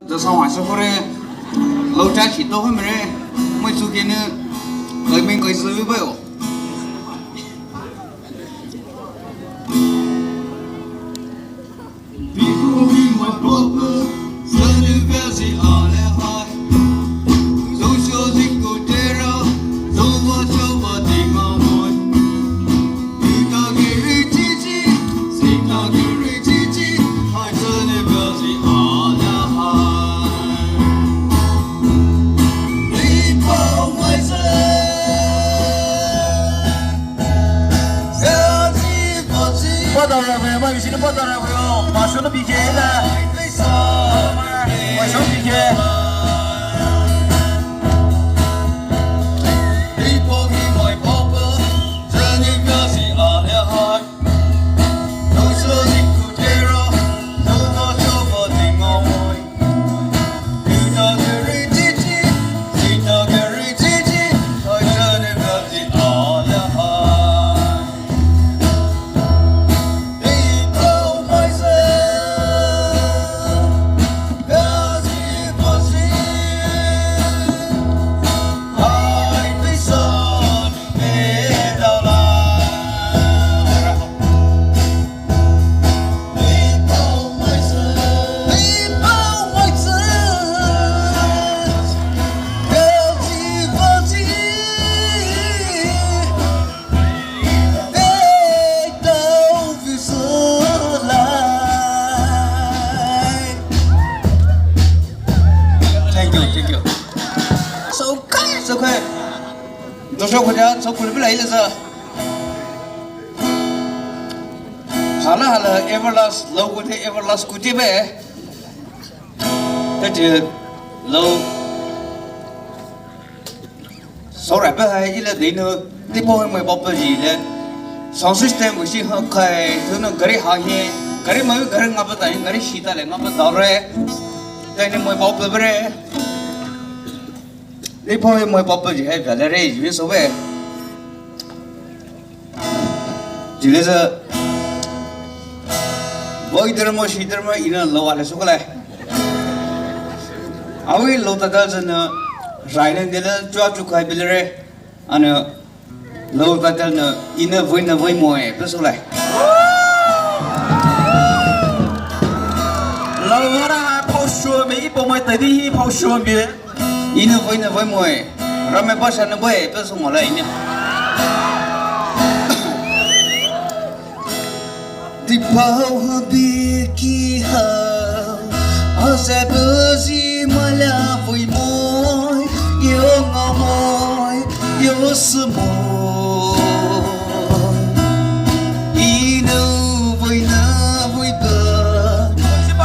这上晚是后来老家去多会没人，没做给呢，后面可以是有没有？报道了没有？马上的比赛了，马上比赛。走过来不来了是？好了 ，Everlast 老过的 Everlast 过这边，这就老少来不还一来daidono，你不会没包不gì了，上 system 不是很快，就那个人行业，个人没有个人俺不带，个人西达嘞，俺不到嘞，但你没包不不嘞，你不会没包不gì还vealere有所谓。就是我一点么西点么，一人老完了说过来，Avei老大家真的，来年的了主要就开vealere，那老大家呢，Enou Veinii-Veimoe不说来。老我那跑学没包买thenii跑学没，Enou Veinii-Veimoe，咱们basha呢baie不说么来呢。Deiphao kyahao, Azhai malia veiyu, ngaomoe, siimohie, Enou Veinii-Veimoe,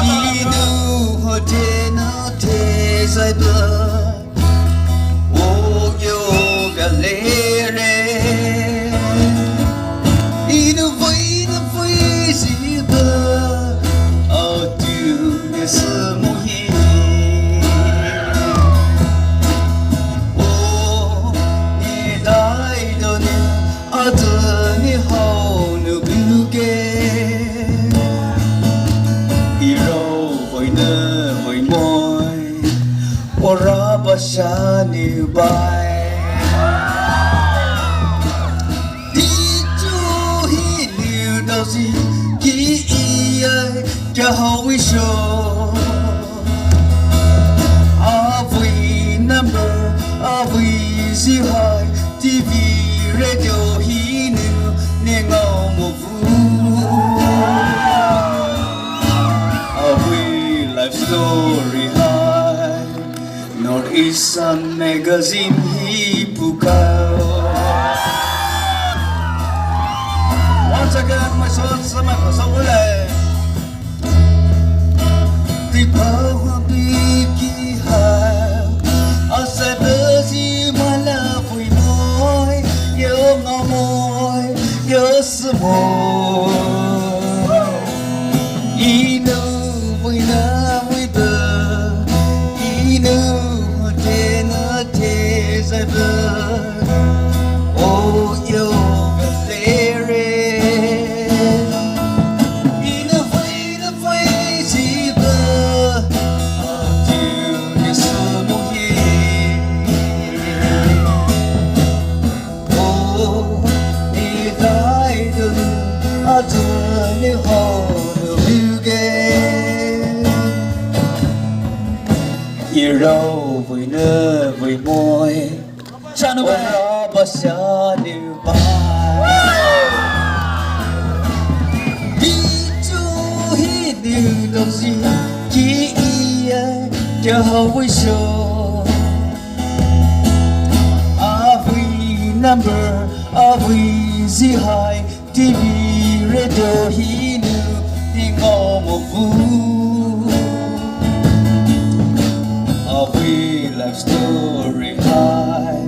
hinou zhaibiia, vealere, Enou Veinii-Veimoe, Atu Ne siimohie, daidono, hao buge, Enou Veinii-Veimoe, basha baie, Dicho hinou kyahao veisho, Avei number, Avei Azhai, TV, radio, hinou, ngaomovu, Avei life story high, Northeastern magazine phoukhaio. Once again, my son, sama kasawala. Deiphao kyahao, Azhai malia veiyu, ngaomoe, siimoe, Enou Veinii-Veimoe, Enou zhaibiia, vealere, Enou Veinii-Veimoe, Enou Veinii-Veimoe, Chanu bai. basha Enou Dicho hinou kyahao veisho. Avei number, Avei Azhai, radio hinou, ngaomovu. Avei life story high,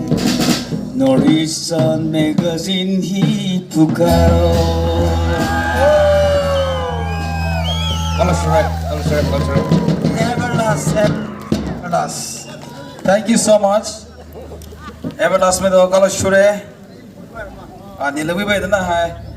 Northern magazine phoukhaio. Everlast, Everlast. Thank you so much. Everlast में तो कल शुरू है। निलवी भाई इतना है।